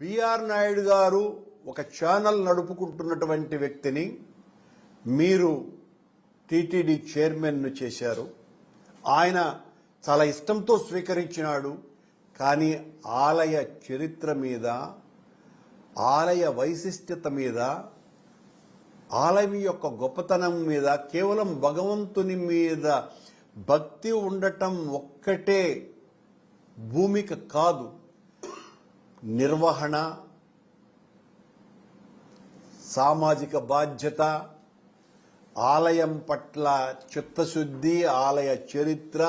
BR Naidu గారు ఒక channel నడుపుకుంటున్నటువంటి వ్యక్తిని మీరు టీటీడీ చైర్మన్ను చేశారు. ఆయన చాలా ఇష్టంతో స్వీకరించినాడు. కానీ ఆలయ చరిత్ర మీద, ఆలయ వైశిష్ట్యత మీద, ఆలయం యొక్క గొప్పతనం మీద, కేవలం భగవంతుని మీద భక్తి ఉండటం ఒక్కటే భూమిక కాదు, నిర్వహణ, సామాజిక బాధ్యత, ఆలయం పట్ల చిత్తశుద్ధి, ఆలయ చరిత్ర,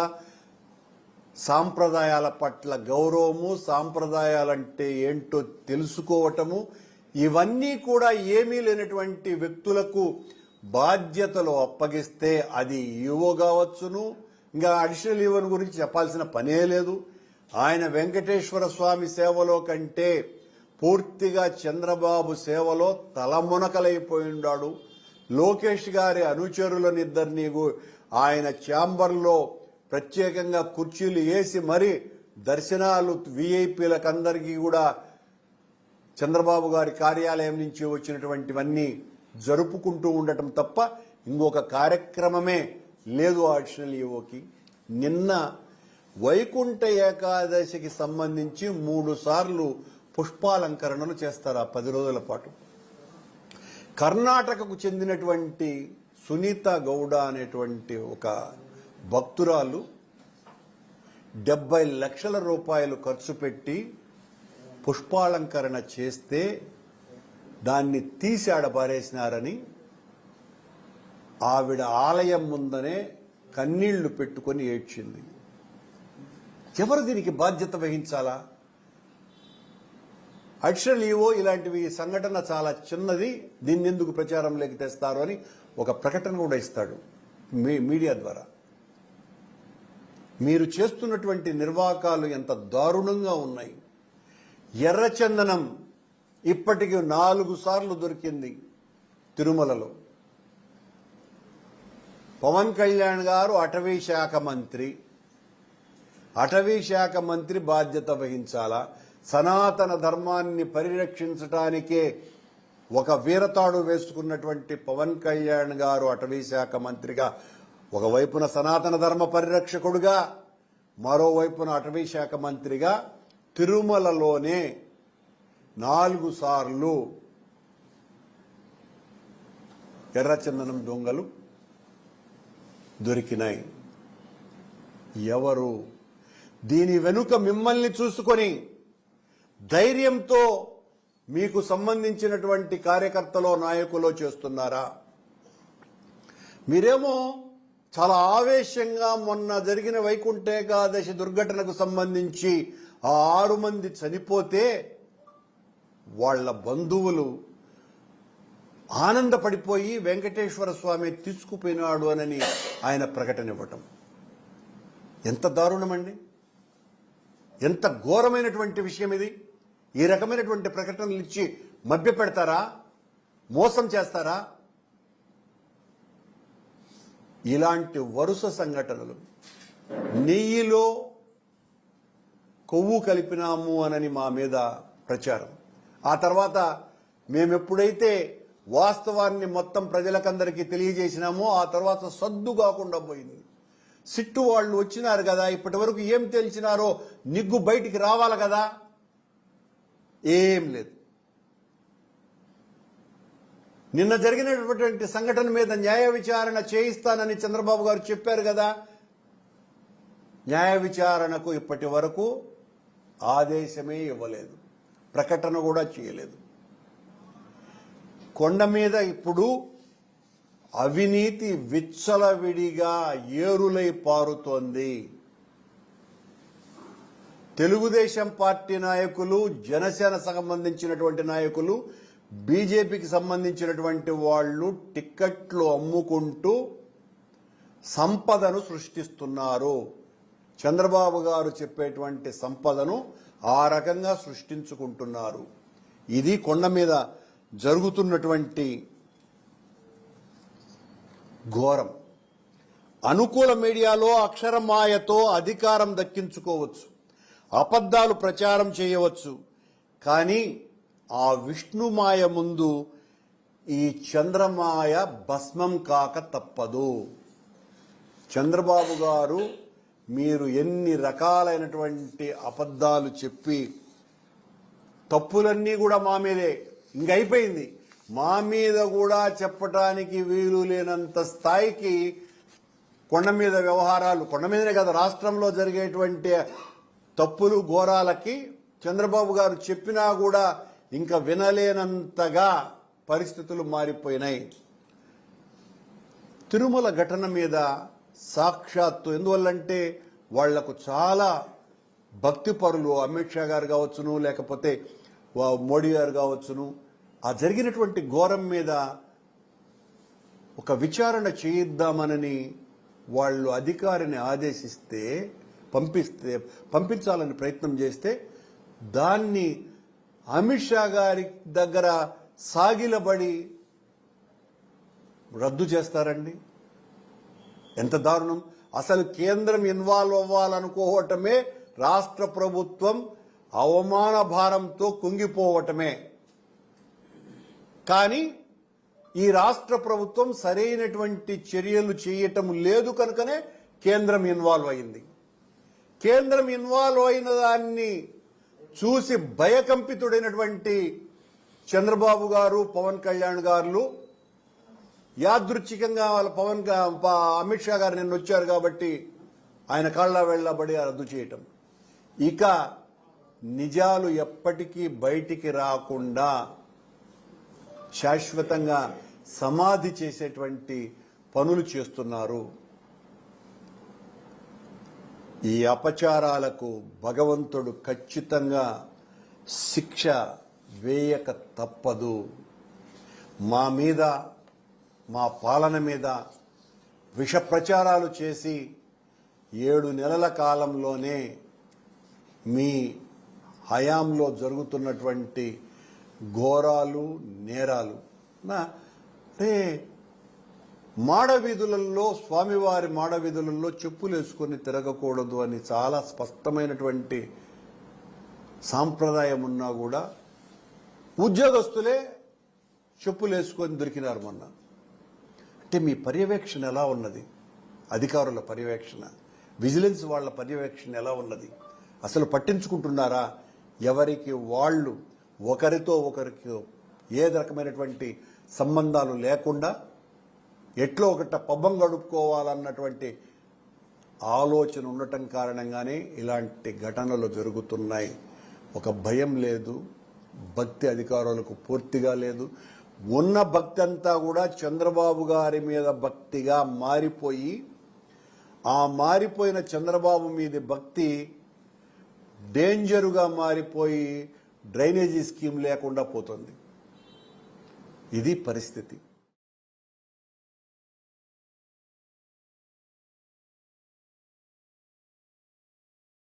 సాంప్రదాయాల పట్ల గౌరవము, సాంప్రదాయాలంటే ఏంటో తెలుసుకోవటము, ఇవన్నీ కూడా ఏమీ లేనటువంటి వ్యక్తులకు బాధ్యతలు అప్పగిస్తే అది ఈవో కావచ్చును. ఇంకా అడిషనల్ ఈవోని గురించి చెప్పాల్సిన పనే లేదు. ఆయన వెంకటేశ్వర స్వామి సేవలో కంటే పూర్తిగా చంద్రబాబు సేవలో తలమునకలైపోయినాడు. లోకేష్ గారి అనుచరులనిద్దరినీ ఆయన ఛాంబర్లో ప్రత్యేకంగా కుర్చీలు వేసి మరి దర్శనాలు వీఐపీలకందరికీ కూడా చంద్రబాబు గారి కార్యాలయం నుంచి వచ్చినటువంటివన్నీ జరుపుకుంటూ ఉండటం తప్ప ఇంకొక కార్యక్రమమే లేదు అడిషనల్ ఈవోకి. నిన్న వైకుంఠ ఏకాదశికి సంబంధించి 3 సార్లు పుష్పాలంకరణలు చేస్తారు ఆ 10 రోజుల పాటు. కర్ణాటకకు చెందినటువంటి సునీత గౌడ అనేటువంటి ఒక భక్తురాలు 70 లక్షల రూపాయలు ఖర్చు పెట్టి పుష్పాలంకరణ చేస్తే దాన్ని తీసి ఆడపారేసినారని ఆవిడ ఆలయం ముందనే కన్నీళ్లు పెట్టుకొని ఏడ్చింది. ఎవరు దీనికి బాధ్యత వహించాలా? అడిషనల్ ఈవో ఇలాంటివి సంఘటన చాలా చిన్నది, దీన్ని ఎందుకు ప్రచారంలోకి తెస్తారు అని ఒక ప్రకటన కూడా ఇస్తాడు మీడియా ద్వారా. మీరు చేస్తున్నటువంటి నిర్వాకాలు ఎంత దారుణంగా ఉన్నాయి. ఎర్రచందనం ఇప్పటికి 4 సార్లు దొరికింది తిరుమలలో. పవన్ కళ్యాణ్ గారు అటవీ శాఖ మంత్రి బాధ్యత వహించాలా? సనాతన ధర్మాన్ని పరిరక్షించడానికే ఒక వీరతాడు వేసుకున్నటువంటి పవన్ కళ్యాణ్ గారు అటవీ శాఖ మంత్రిగా ఒకవైపున సనాతన ధర్మ పరిరక్షకుడుగా, మరోవైపున అటవీ శాఖ మంత్రిగా తిరుమలలోనే 4 సార్లు ఎర్రచందనం దొంగలు దొరికినాయి. ఎవరు దీని వెనుక మిమ్మల్ని చూసుకొని ధైర్యంతో మీకు సంబంధించినటువంటి కార్యకర్తలో నాయకులో చేస్తున్నారా? మీరేమో చాలా ఆవేశంగా మొన్న జరిగిన వైకుంఠ ఏకాదశి దుర్ఘటనకు సంబంధించి ఆ 6 మంది చనిపోతే వాళ్ల బంధువులు ఆనందపడిపోయి వెంకటేశ్వర స్వామి తీసుకుపోయినాడు అని ఆయన ప్రకటన ఇవ్వటం ఎంత దారుణమండి! ఎంత ఘోరమైనటువంటి విషయం ఇది! ఈ రకమైనటువంటి ప్రకటనలు ఇచ్చి మభ్య పెడతారా? మోసం చేస్తారా? ఇలాంటి వరుస సంఘటనలు, నెయ్యిలో కొవ్వు కలిపినాము అనని మా మీద ప్రచారం, ఆ తర్వాత మేమెప్పుడైతే వాస్తవాన్ని మొత్తం ప్రజలకందరికీ తెలియజేసినామో ఆ తర్వాత సద్దు కాకుండా పోయింది. సిట్టు వాళ్ళు వచ్చినారు కదా, ఇప్పటి వరకు ఏం తెలిసినారో నిగ్గు బయటికి రావాలి కదా, ఏం లేదు. నిన్న జరిగినటువంటి సంఘటన మీద న్యాయ విచారణ చేయిస్తానని చంద్రబాబు గారు చెప్పారు కదా, న్యాయ విచారణకు ఇప్పటి వరకు ఆదేశమే ఇవ్వలేదు, ప్రకటన కూడా చేయలేదు. కొండ మీద ఇప్పుడు అవినీతి విచ్చలవిడిగా ఏరులై పారుతోంది. తెలుగుదేశం పార్టీ నాయకులు, జనసేన సంబంధించినటువంటి నాయకులు, బీజేపీకి సంబంధించినటువంటి వాళ్ళు టిక్కెట్లు అమ్ముకుంటూ సంపదను సృష్టిస్తున్నారు. చంద్రబాబు గారు చెప్పేటువంటి సంపదను ఆ రకంగా సృష్టించుకుంటున్నారు. ఇది కొండ మీద జరుగుతున్నటువంటి ఘోరం. అనుకూల మీడియాలో అక్షరమాయతో అధికారం దక్కించుకోవచ్చు, అబద్ధాలు ప్రచారం చేయవచ్చు. కానీ ఆ విష్ణుమాయ ముందు ఈ చంద్రమాయ భస్మం కాక తప్పదు. చంద్రబాబు గారు మీరు ఎన్ని రకాలైనటువంటి అబద్ధాలు చెప్పి తప్పులన్నీ కూడా మా మీదే ఇంకైపోయింది, మా మీద కూడా చెప్పటానికి వీలు లేనంత స్థాయికి కొండ మీద వ్యవహారాలు, కొండ మీదనే కదా రాష్ట్రంలో జరిగేటువంటి తప్పులు ఘోరాలకి చంద్రబాబు గారు చెప్పినా కూడా ఇంకా వినలేనంతగా పరిస్థితులు మారిపోయినాయి. తిరుమల ఘటన మీద సాక్షాత్తు, ఎందువల్లంటే వాళ్లకు చాలా భక్తి పరులు, అమిత్ షా గారు కావచ్చును, లేకపోతే మోడీ గారు కావచ్చును, ఆ జరిగినటువంటి ఘోరం మీద ఒక విచారణ చేయిద్దామనని వాళ్ళు అధికారిని ఆదేశిస్తే పంపించాలని ప్రయత్నం చేస్తే దాన్ని అమిత్ షా గారి దగ్గర సాగిలబడి రద్దు చేస్తారండి. ఎంత దారుణం! అసలు కేంద్రం ఇన్వాల్వ్ అవ్వాలనుకోవటమే రాష్ట్ర ప్రభుత్వం అవమాన భారంతో కుంగిపోవటమే. కానీ ఈ రాష్ట్ర ప్రభుత్వం సరైనటువంటి చర్యలు చేయటం లేదు కనుకనే కేంద్రం ఇన్వాల్వ్ అయింది. కేంద్రం ఇన్వాల్వ్ అయిన దాన్ని చూసి భయకంపితుడైనటువంటి చంద్రబాబు గారు, పవన్ కళ్యాణ్ గారు యాదృచ్ఛికంగా వాళ్ళ అమిత్ షా గారు నిన్న వచ్చారు కాబట్టి ఆయన కాళ్ళ వెళ్ళబడి రద్దు చేయటం. ఇక నిజాలు ఎప్పటికీ బయటికి రాకుండా శాశ్వతంగా సమాధి చేసేటువంటి పనులు చేస్తున్నారు. ఈ అపచారాలకు భగవంతుడు ఖచ్చితంగా శిక్ష వేయక తప్పదు. మా మీద, మా పాలన మీద విష ప్రచారాలు చేసి 7 నెలల కాలంలోనే మీ హయాంలో జరుగుతున్నటువంటి ఘోరాలు, నేరాలు అంటే మాడవీధులలో, స్వామివారి మాడవీధులలో చెప్పులు వేసుకొని తిరగకూడదు అని చాలా స్పష్టమైనటువంటి సాంప్రదాయం ఉన్నా కూడా ఉద్యోగస్తులే చెప్పులు వేసుకొని దొరికినారు మొన్న. అంటే మీ పర్యవేక్షణ ఎలా ఉన్నది? అధికారుల పర్యవేక్షణ, విజిలెన్స్ వాళ్ళ పర్యవేక్షణ ఎలా ఉన్నది? అసలు పట్టించుకుంటున్నారా? ఎవరికి వాళ్ళు ఒకరితో ఒకరికి ఏ రకమైనటువంటి సంబంధాలు లేకుండా ఎట్లో ఒకట పబ్బం గడుపుకోవాలన్నటువంటి ఆలోచన ఉండటం కారణంగానే ఇలాంటి ఘటనలు జరుగుతున్నాయి. ఒక భయం లేదు, భక్తి అధికారులకు పూర్తిగా లేదు. ఉన్న భక్తి అంతా కూడా చంద్రబాబు గారి మీద భక్తిగా మారిపోయి, ఆ మారిపోయిన చంద్రబాబు మీద భక్తి డేంజరుగా మారిపోయి డ్రైనేజీ స్కీమ్ లేకుండా పోతుంది. ఇది పరిస్థితి.